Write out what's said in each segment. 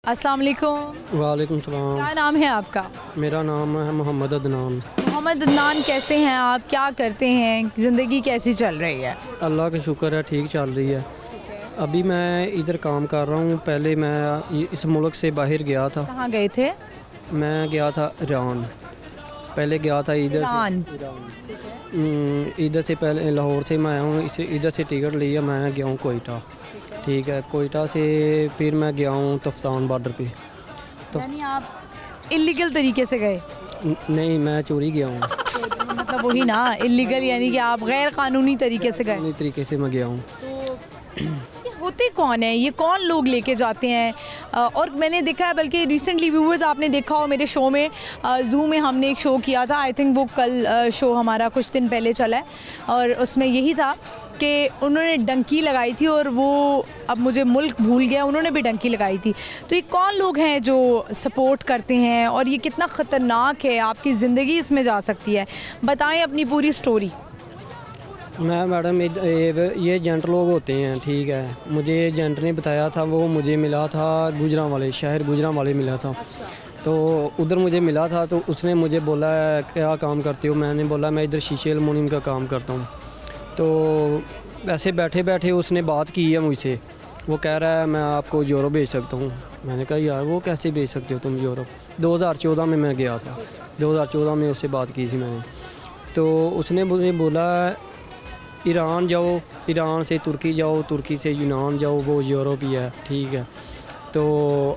अस्सलाम वालेकुम। वालेकुम सलाम। क्या नाम है आपका? मेरा नाम है मोहम्मद अदनान। मोहम्मद अदनान, कैसे हैं आप? क्या करते हैं? ज़िंदगी कैसी चल रही है? अल्लाह का शुक्र है, ठीक चल रही है। अभी मैं इधर काम कर रहा हूँ। पहले मैं इस मुल्क से बाहर गया था। कहाँ गए थे? मैं गया था ईरान। पहले गया था इधर ईरान। इधर से पहले लाहौर से मैं आया हूँ। इधर से टिकट लिया, मैं गया हूँ कोयटा। ठीक है, कोयटा से फिर मैं गया हूँ तफ्तान बॉर्डर पे। यानी आप इलीगल तरीके से गए? नहीं, मैं चोरी गया हूँ। मतलब वही ना, इलीगल यानी कि आप गैर कानूनी तरीके से गए। तरीके से मैं गया हूँ। ये होते कौन है, ये कौन लोग लेके जाते हैं? और मैंने देखा है, बल्कि रिसेंटली व्यूवर्स आपने देखा हो मेरे शो में, जू में हमने एक शो किया था। आई थिंक वो कल शो हमारा कुछ दिन पहले चला है, और उसमें यही था कि उन्होंने डंकी लगाई थी, और वो अब मुझे मुल्क भूल गया, उन्होंने भी डंकी लगाई थी। तो ये कौन लोग हैं जो सपोर्ट करते हैं, और ये कितना ख़तरनाक है? आपकी ज़िंदगी इसमें जा सकती है। बताएं अपनी पूरी स्टोरी। मैं मैडम ये एजेंट लोग होते हैं, ठीक है। मुझे एजेंट ने बताया था, वो मुझे मिला था गुजरांवाले, शहर गुजरांवाले मिला था। तो उधर मुझे मिला था, तो उसने मुझे बोला क्या काम करते हो? मैंने बोला मैं इधर शीशे एलुमिनियम का काम करता हूँ। तो ऐसे बैठे बैठे उसने बात की है मुझसे। वो कह रहा है मैं आपको यूरोप भेज सकता हूँ। मैंने कहा यार वो कैसे भेज सकते हो तुम यूरोप? 2014 में मैं गया था, 2014 में उससे बात की थी मैंने। तो उसने मुझे बोला ईरान जाओ, ईरान से तुर्की जाओ, तुर्की से यूनान जाओ, वो यूरोप ही है, ठीक है। तो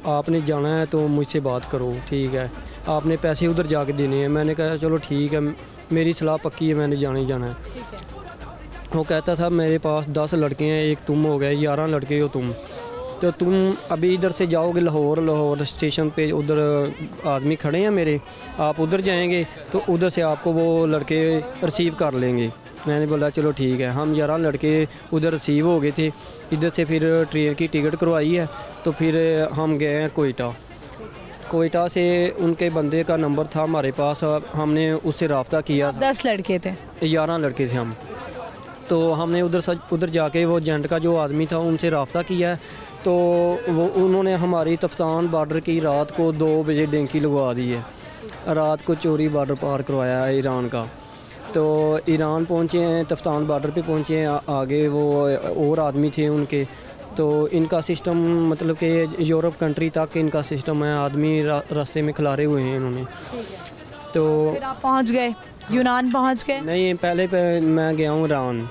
आपने जाना है तो मुझसे बात करो, ठीक है। आपने पैसे उधर जाके देने हैं। मैंने कहा चलो ठीक है, मेरी सलाह पक्की है, मैंने जाना ही जाना है। वो कहता था मेरे पास 10 लड़के हैं, एक तुम हो गए, 11 लड़के हो तुम। तो तुम अभी इधर से जाओगे लाहौर स्टेशन पे, उधर आदमी खड़े हैं मेरे, आप उधर जाएंगे तो उधर से आपको वो लड़के रिसीव कर लेंगे। मैंने बोला चलो ठीक है। हम 11 लड़के उधर रिसीव हो गए थे। इधर से फिर ट्रेन की टिकट करवाई है, तो फिर हम गए हैं कोयटा। कोयटा से उनके बंदे का नंबर था हमारे पास, हमने उससे रब्ता किया था। 10 लड़के थे? 11 लड़के थे हम। तो हमने उधर जाके वो एजेंट का जो आदमी था उनसे रब्ता किया है। तो वो उन्होंने हमारी तफ्तान बॉर्डर की रात को 2 बजे डेंकी लगवा दी है। रात को चोरी बॉर्डर पार करवाया है ईरान का। तो ईरान पहुँचे हैं, तफ्तान बॉर्डर पे पहुँचे हैं। आगे वो और आदमी थे उनके। तो इनका सिस्टम मतलब कि यूरोप कंट्री तक इनका सिस्टम है, आदमी रास्ते में खिलारे हुए हैं इन्होंने। तो फिर आप पहुँच गए, यूनान पहुँच गए? नहीं, पहले मैं गया हूँ ईरान।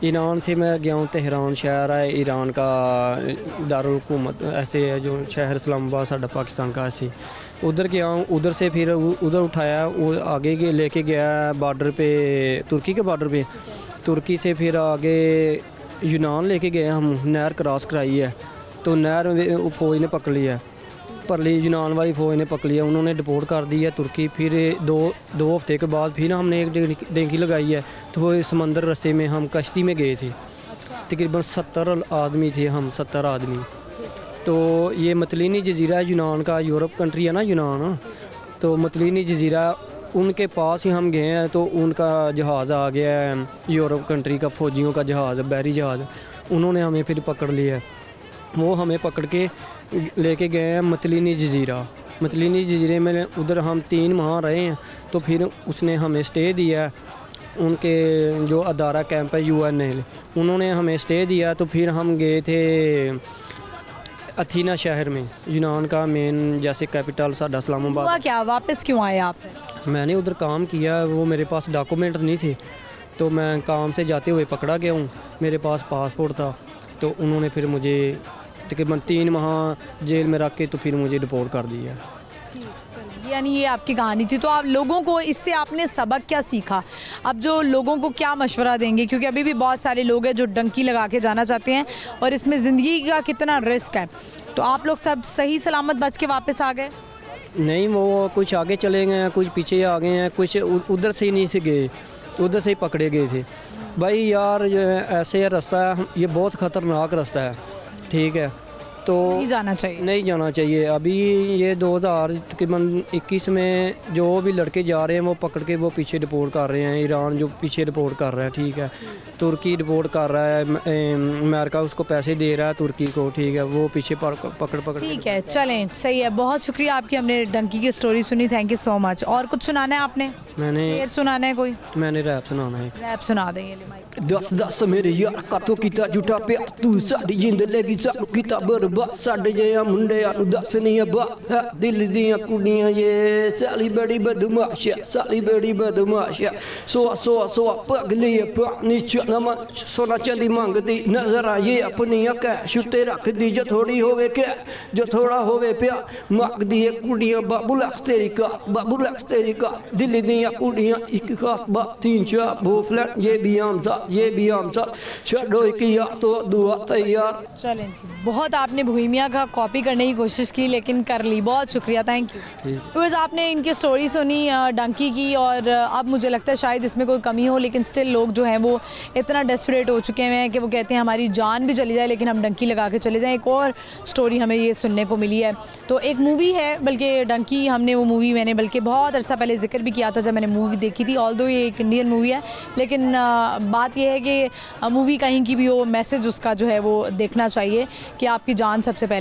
ईरान से मैं गया हूँ तेहरान, शहर है ईरान का, दारुल हुकूमत ऐसे है जो शहर, इस्लामाबाद साडा पाकिस्तान का, ऐसे उधर गया हूँ। उधर से फिर उधर उठाया, वो आगे के लेके गया बॉर्डर पे, तुर्की के बॉर्डर पे। तुर्की से फिर आगे यूनान लेके गए हम, नहर क्रॉस कराई है। तो नहर फ़ौज ने पकड़ लिया है, परली यूनान वाली फ़ौज ने पकड़ लिया, उन्होंने डिपोर्ट कर दी है तुर्की। फिर दो हफ्ते के बाद फिर हमने एक डेंकी लगाई है। तो वो समंदर रास्ते में हम कश्ती में गए थे। तकरीबन 70 आदमी थे हम, 70 आदमी। तो ये मतलीनी जजीरा यूनान का, यूरोप कंट्री है ना यूनान, तो मतलीनी जजीरा उनके पास ही हम गए हैं। तो उनका जहाज़ आ गया है, यूरोप कंट्री का फ़ौजियों का जहाज़, बहरी जहाज़। उन्होंने हमें फिर पकड़ लिया है। वो हमें पकड़ के लेके गए हैं मतलीनी जजीरा। मतलीनी जजीरे में उधर हम 3 माह रहे हैं। तो फिर उसने हमें स्टे दिया है, उनके जो अदारा कैंप है UN, उन्होंने हमें स्टे दिया। तो फिर हम गए थे अथीना शहर में, यूनान का मेन जैसे कैपिटल साडा इस्लामाबाद। हुआ क्या, वापस क्यों आए आप? मैंने उधर काम किया, वो मेरे पास डॉक्यूमेंट नहीं थे, तो मैं काम से जाते हुए पकड़ा गया हूँ। मेरे पास पासपोर्ट था, तो उन्होंने फिर मुझे तकरीबन 3 माह जेल में रख के तो फिर मुझे डिपोर्ट कर दिया। यानी ये आपकी कहानी थी। तो आप लोगों को इससे आपने सबक क्या सीखा? अब जो लोगों को क्या मशवरा देंगे, क्योंकि अभी भी बहुत सारे लोग हैं जो डंकी लगा के जाना चाहते हैं, और इसमें ज़िंदगी का कितना रिस्क है। तो आप लोग सब सही सलामत बच के वापस आ गए? नहीं, वो कुछ आगे चले गए हैं, कुछ पीछे आ गए हैं, कुछ उधर से ही नहीं से गए, उधर से ही पकड़े गए थे। भाई यार, जो ऐसे रास्ता है, ये बहुत ख़तरनाक रास्ता है, ठीक है। तो नहीं जाना चाहिए। नहीं जाना चाहिए। अभी ये 2021 में जो भी लड़के जा रहे हैं वो पकड़ के वो पीछे डिपोर्ट कर रहे हैं। ईरान जो पीछे डिपोर्ट कर रहा है, ठीक है, तुर्की डिपोर्ट कर रहा है, अमेरिका उसको पैसे दे रहा है तुर्की को, ठीक है, वो पीछे पकड़ ठीक है, चलें, सही है। बहुत शुक्रिया आपकी, हमने डंकी की स्टोरी सुनी, थैंक यू सो मच। और कुछ सुनाना है आपने? शेर सुनाना है कोई? मैंने रैप सुनाना है। रैप सुना देंगे। दस दस मेरे यार कातों किता झूठा प्यार तू साडी जिंदगी सानू किता बर्बाद साडे जिहा मुंडिਆਂ ਨੂੰ ਦੱਸ ਨਹੀਂ ਅੱਬਾ ਦਿਲ ਦੀਆਂ ਕੁੜੀਆਂ ਏ ਸਾਲੀ ਬੜੀ ਬਦਮਾਸ਼ ਸਾਲੀ ਬੜੀ ਬਦਮਾਸ਼ ਸੋ ਪਗਲੀ ਪਾਣੀ ਚਨਮ ਸੋਨਾ ਚਾਂਦੀ ਮੰਗਦੀ ਨਜ਼ਰ ਆਏ ਆਪਣੀਆਂ ਕੈਸ਼ ਉੱਤੇ ਰੱਖਦੀ ਜੋ ਥੋੜੀ ਹੋਵੇ ਕਿ ਜੋ ਥੋੜਾ ਹੋਵੇ ਪਿਆ ਮੰਗਦੀ ਏ ਕੁੜੀਆਂ ਬਾਬੂ ਲੱਖ ਤੇਰੀ ਕਾ ਦਿਲ ਦੀਆਂ ਕੁੜੀਆਂ ਇੱਕ ਖਾਸ ਬਾਤ तीन चार भोफलन ये भी हम सा छोड़ो एक यार तो दुआ तैयार। चलें जी, बहुत आपने भूमिया का कॉपी करने की कोशिश की लेकिन कर ली, बहुत शुक्रिया, थैंक यू। व्यूअर्स, आपने इनकी स्टोरी सुनी डंकी की, और अब मुझे लगता है शायद इसमें कोई कमी हो, लेकिन स्टिल लोग जो हैं वो इतना डेस्परेट हो चुके हैं कि वो कहते हैं हमारी जान भी चली जाए लेकिन हम डंकी लगा के चले जाएं। एक और स्टोरी हमें ये सुनने को मिली है। तो एक मूवी है, बल्कि डंकी, हमने वो मूवी मैंने बल्कि बहुत अरसा पहले जिक्र भी किया था जब मैंने मूवी देखी थी। ऑल्दो ये एक इंडियन मूवी है, लेकिन बात यह है कि मूवी कहीं की भी हो, मैसेज उसका जो है वो देखना चाहिए कि आपकी जान सबसे पहले